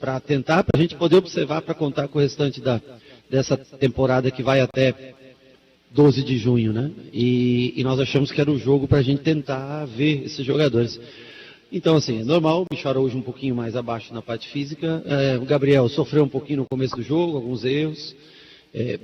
para tentar, para a gente poder observar, para contar com o restante dessa temporada que vai até 12 de junho, né? E nós achamos que era o jogo para a gente tentar ver esses jogadores. Então, assim, é normal, o Michel hoje um pouquinho mais abaixo na parte física. O Gabriel sofreu um pouquinho no começo do jogo, alguns erros,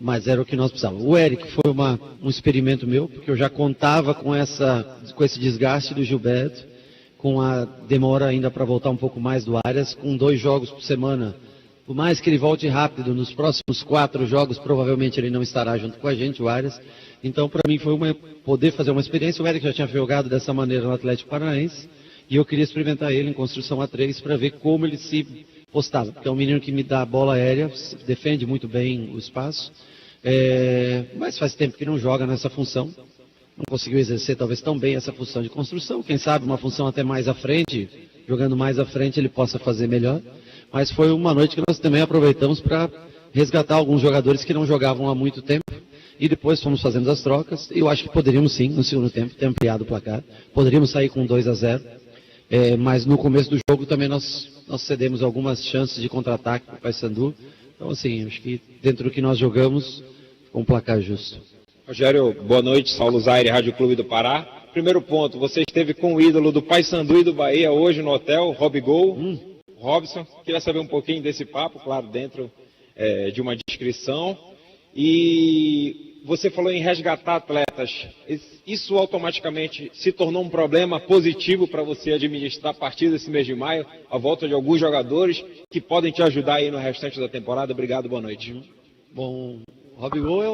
mas era o que nós precisávamos. O Eric foi um experimento meu, porque eu já contava com esse desgaste do Gilberto, com a demora ainda para voltar um pouco mais do Arias, com 2 jogos por semana. Por mais que ele volte rápido, nos próximos 4 jogos, provavelmente ele não estará junto com a gente, o Arias. Então, para mim, foi poder fazer uma experiência. O Eric já tinha jogado dessa maneira no Atlético Paranaense, e eu queria experimentar ele em construção A3 para ver como ele se postava, porque é um menino que me dá a bola aérea, defende muito bem o espaço, mas faz tempo que não joga nessa função. Não conseguiu exercer talvez tão bem essa função de construção, quem sabe uma função até mais à frente, jogando mais à frente ele possa fazer melhor, mas foi uma noite que nós também aproveitamos para resgatar alguns jogadores que não jogavam há muito tempo, e depois fomos fazendo as trocas. Eu acho que poderíamos sim, no segundo tempo, ter ampliado o placar, poderíamos sair com 2-0, mas no começo do jogo também nós cedemos algumas chances de contra-ataque para o Paysandu. Então assim, acho que dentro do que nós jogamos, com um placar justo. Rogério, boa noite, Saulo Zaire, Rádio Clube do Pará. Primeiro ponto, você esteve com o ídolo do Paysandu e do Bahia hoje no hotel, Robigol, Robson. Queria saber um pouquinho desse papo, claro, dentro de uma descrição. E você falou em resgatar atletas. Isso automaticamente se tornou um problema positivo para você administrar a partir desse mês de maio, a volta de alguns jogadores que podem te ajudar aí no restante da temporada. Obrigado, boa noite. Bom, o Robigol é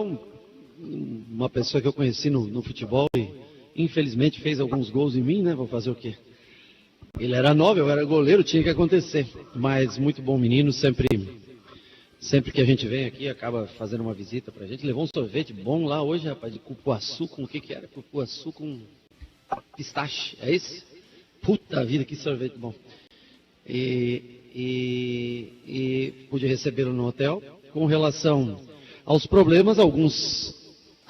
uma pessoa que eu conheci no futebol e infelizmente fez alguns gols em mim, né? Vou fazer o quê? Ele era novo, eu era goleiro, tinha que acontecer. Mas muito bom menino, sempre que a gente vem aqui acaba fazendo uma visita pra gente. Levou um sorvete bom lá hoje, rapaz, de cupuaçu com o que era? Cupuaçu com pistache, é isso? Puta vida, que sorvete bom. E pude recebê-lo no hotel. Com relação aos problemas, alguns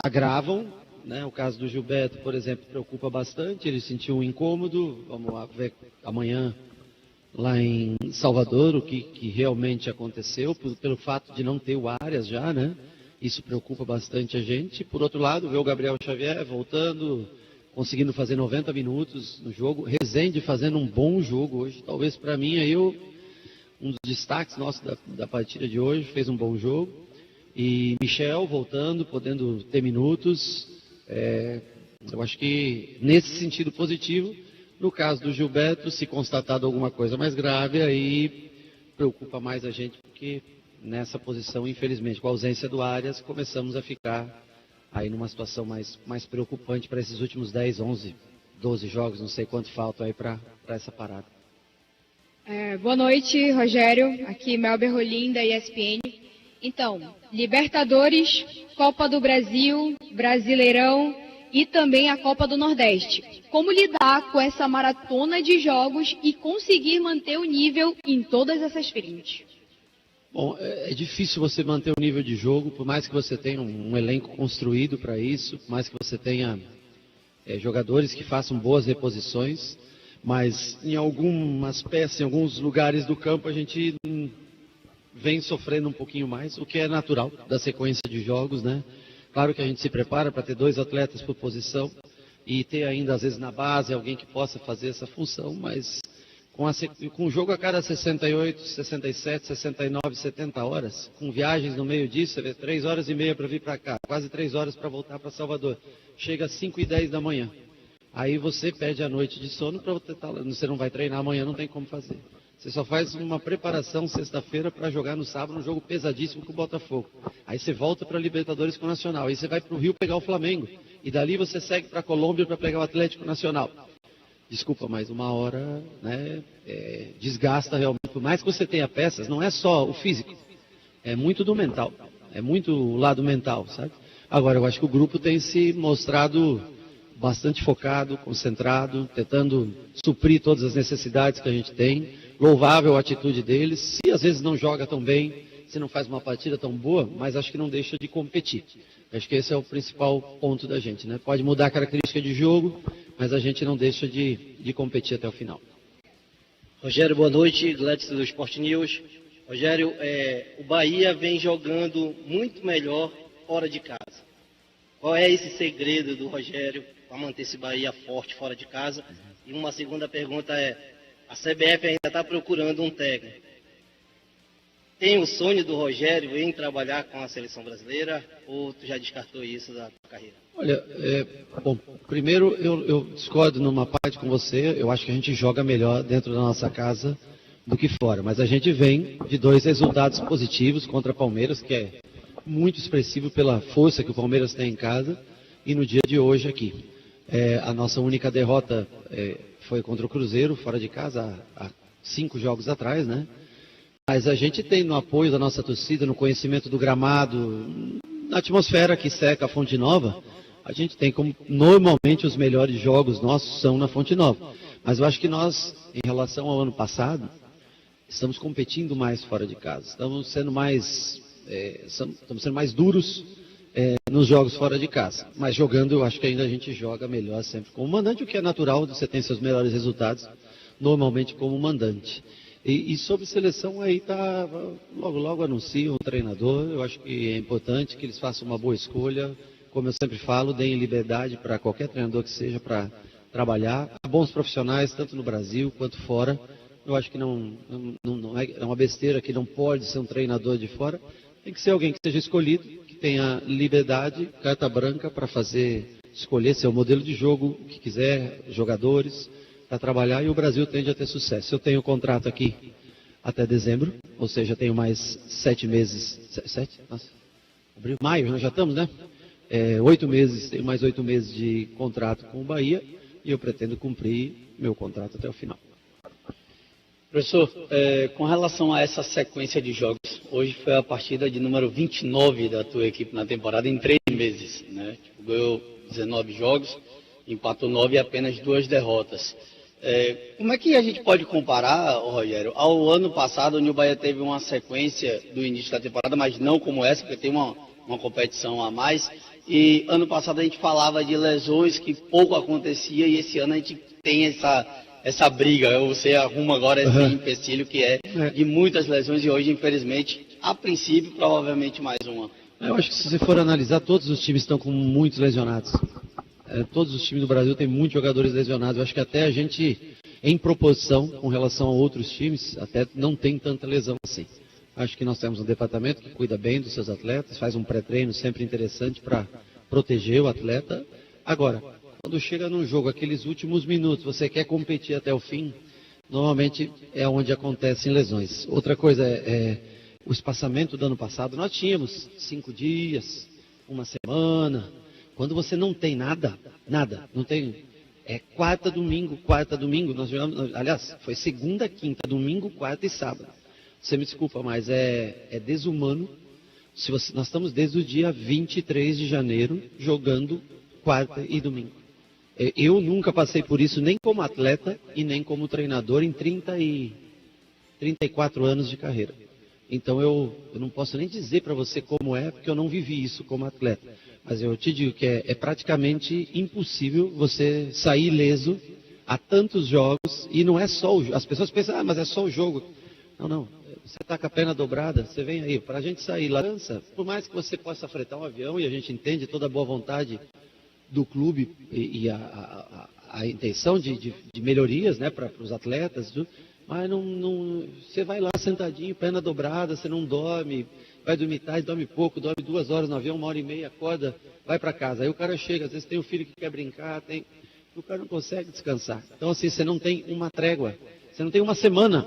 agravam, né? O caso do Gilberto, por exemplo, preocupa bastante. Ele sentiu um incômodo. Vamos lá ver amanhã lá em Salvador o que realmente aconteceu, pelo fato de não ter o Arias já, né? Isso preocupa bastante a gente. Por outro lado, ver o Gabriel Xavier voltando, conseguindo fazer 90 minutos no jogo. Rezende fazendo um bom jogo hoje. Talvez para mim aí um dos destaques nossos da partida de hoje, fez um bom jogo. E Michel voltando, podendo ter minutos. Eu acho que nesse sentido positivo. No caso do Gilberto, se constatado alguma coisa mais grave, aí preocupa mais a gente, porque nessa posição, infelizmente, com a ausência do Arias, começamos a ficar aí numa situação mais preocupante para esses últimos 10, 11, 12 jogos, não sei quanto falta aí para essa parada. Boa noite, Rogério. Aqui Melber Rolim, da ESPN. Então, Libertadores, Copa do Brasil, Brasileirão e também a Copa do Nordeste. Como lidar com essa maratona de jogos e conseguir manter o nível em todas essas frentes? Bom, é difícil você manter o nível de jogo, por mais que você tenha um elenco construído para isso, por mais que você tenha jogadores que façam boas reposições, mas em algumas peças, em alguns lugares do campo, a gente vem sofrendo um pouquinho mais, o que é natural da sequência de jogos, né? Claro que a gente se prepara para ter 2 atletas por posição e ter ainda, às vezes, na base, alguém que possa fazer essa função, mas com o jogo a cada 68, 67, 69, 70 horas, com viagens no meio disso, você vê 3 horas e meia para vir para cá, quase 3 horas para voltar para Salvador, chega às 5h10 da manhã. Aí você perde a noite de sono para você não vai treinar amanhã, não tem como fazer. Você só faz uma preparação sexta-feira para jogar no sábado um jogo pesadíssimo com o Botafogo. Aí você volta para a Libertadores com o Nacional. Aí você vai para o Rio pegar o Flamengo. E dali você segue para a Colômbia para pegar o Atlético Nacional. Desculpa, mas uma hora, né, desgasta realmente. Por mais que você tenha peças, não é só o físico. É muito do mental. É muito o lado mental, sabe? Agora, eu acho que o grupo tem se mostrado bastante focado, concentrado, tentando suprir todas as necessidades que a gente tem. Louvável a atitude deles, se às vezes não joga tão bem, se não faz uma partida tão boa, mas acho que não deixa de competir. Acho que esse é o principal ponto da gente, né? Pode mudar a característica de jogo, mas a gente não deixa de competir até o final. Rogério, boa noite, Gladys do Sport News. Rogério, o Bahia vem jogando muito melhor fora de casa. Qual é esse segredo do Rogério para manter esse Bahia forte fora de casa? E uma segunda pergunta a CBF ainda está procurando um técnico. Tem o sonho do Rogério em trabalhar com a seleção brasileira ou tu já descartou isso da tua carreira? Olha, bom, primeiro eu discordo numa parte com você. Eu acho que a gente joga melhor dentro da nossa casa do que fora. Mas a gente vem de 2 resultados positivos contra Palmeiras, que é muito expressivo pela força que o Palmeiras tem em casa, e no dia de hoje aqui. A nossa única derrota foi contra o Cruzeiro, fora de casa, há 5 jogos atrás, né? Mas a gente tem no apoio da nossa torcida, no conhecimento do gramado, na atmosfera que cerca a Fonte Nova, a gente tem como, normalmente, os melhores jogos nossos são na Fonte Nova. Mas eu acho que nós, em relação ao ano passado, estamos competindo mais fora de casa. Estamos sendo mais duros nos jogos fora de casa. Mas jogando, eu acho que ainda a gente joga melhor sempre como mandante, o que é natural, você tem seus melhores resultados, normalmente como mandante. E sobre seleção, aí tá, logo anuncia um treinador. Eu acho que é importante que eles façam uma boa escolha. Como eu sempre falo, deem liberdade para qualquer treinador que seja para trabalhar. Há bons profissionais, tanto no Brasil quanto fora. Eu acho que não é uma besteira que não pode ser um treinador de fora. Tem que ser alguém que seja escolhido, que tenha liberdade, carta branca para escolher seu modelo de jogo, o que quiser, jogadores, para trabalhar, e o Brasil tende a ter sucesso. Eu tenho contrato aqui até dezembro, ou seja, tenho mais 7 meses, 7? Nossa, abril, maio, nós já estamos, né? 8 meses, tenho mais 8 meses de contrato com o Bahia, e eu pretendo cumprir meu contrato até o final. Professor, com relação a essa sequência de jogos, hoje foi a partida de número 29 da tua equipe na temporada em 3 meses, né? Ganhou 19 jogos, empatou 9 e apenas 2 derrotas. Como é que a gente pode comparar, Rogério, ao ano passado, onde o Bahia teve uma sequência do início da temporada, mas não como essa, porque tem uma competição a mais, e ano passado a gente falava de lesões que pouco acontecia, e esse ano a gente tem essa briga, você arruma agora esse empecilho que é de muitas lesões, e hoje, infelizmente, a princípio, provavelmente mais uma. Eu acho que se você for analisar, todos os times estão com muitos lesionados. Todos os times do Brasil têm muitos jogadores lesionados. Eu acho que até a gente, em proporção com relação a outros times, até não tem tanta lesão assim. Acho que nós temos um departamento que cuida bem dos seus atletas, faz um pré-treino sempre interessante para proteger o atleta. Agora, quando chega num jogo, aqueles últimos minutos, você quer competir até o fim, normalmente é onde acontecem lesões. Outra coisa o espaçamento do ano passado. Nós tínhamos 5 dias, uma semana. Quando você não tem nada, não tem. Quarta, domingo, nós jogamos, aliás, foi segunda, quinta, domingo, quarta e sábado. Você me desculpa, mas é desumano. Nós estamos desde o dia 23 de janeiro jogando quarta e domingo. Eu nunca passei por isso, nem como atleta e nem como treinador, em 34 anos de carreira. Então eu não posso nem dizer para você como é, porque eu não vivi isso como atleta. Mas eu te digo que é praticamente impossível você sair ileso a tantos jogos, e não é só o jogo. As pessoas pensam, mas é só o jogo. Não. Você está com a perna dobrada, você vem aí. Para a gente sair lá, por mais que você possa fretar um avião, e a gente entende toda a boa vontade do clube e a intenção de melhorias, né, para os atletas, mas você vai lá sentadinho, perna dobrada, você não dorme, vai dormir tarde, dorme pouco, dorme 2 horas no avião, 1h30, acorda, vai para casa. Aí o cara chega, às vezes tem um filho que quer brincar, o cara não consegue descansar. Então assim, você não tem uma trégua, você não tem uma semana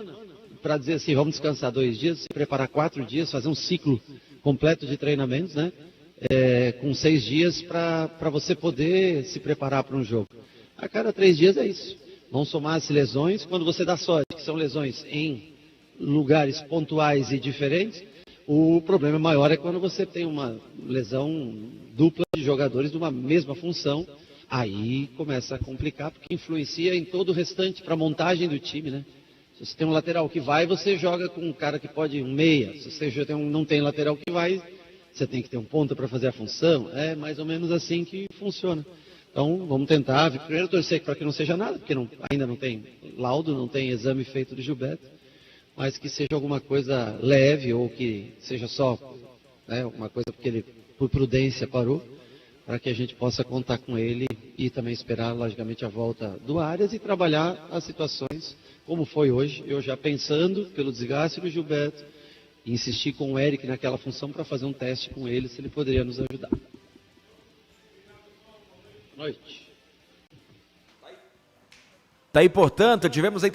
para dizer assim, vamos descansar 2 dias, se preparar 4 dias, fazer um ciclo completo de treinamentos, né? Com 6 dias para você poder se preparar para um jogo. A cada 3 dias é isso. Vão somar as lesões. Quando você dá sorte, que são lesões em lugares pontuais e diferentes, o problema maior é quando você tem uma lesão dupla de jogadores de uma mesma função. Aí começa a complicar, porque influencia em todo o restante para a montagem do time, né? Se você tem um lateral que vai, você joga com um cara que pode um meia. Se você não tem lateral que vai, você tem que ter um ponta para fazer a função. É mais ou menos assim que funciona. Então, vamos tentar, primeiro torcer para que não seja nada, porque ainda não tem laudo, não tem exame feito do Gilberto. mas que seja alguma coisa leve ou que seja só, né, uma coisa porque ele, por prudência, parou, para que a gente possa contar com ele e também esperar, logicamente, a volta do Arias e trabalhar as situações como foi hoje. Eu já pensando pelo desgaste do Gilberto, insistir com o Eric naquela função para fazer um teste com ele, se ele poderia nos ajudar. Boa noite. Tá aí, portanto, tivemos aí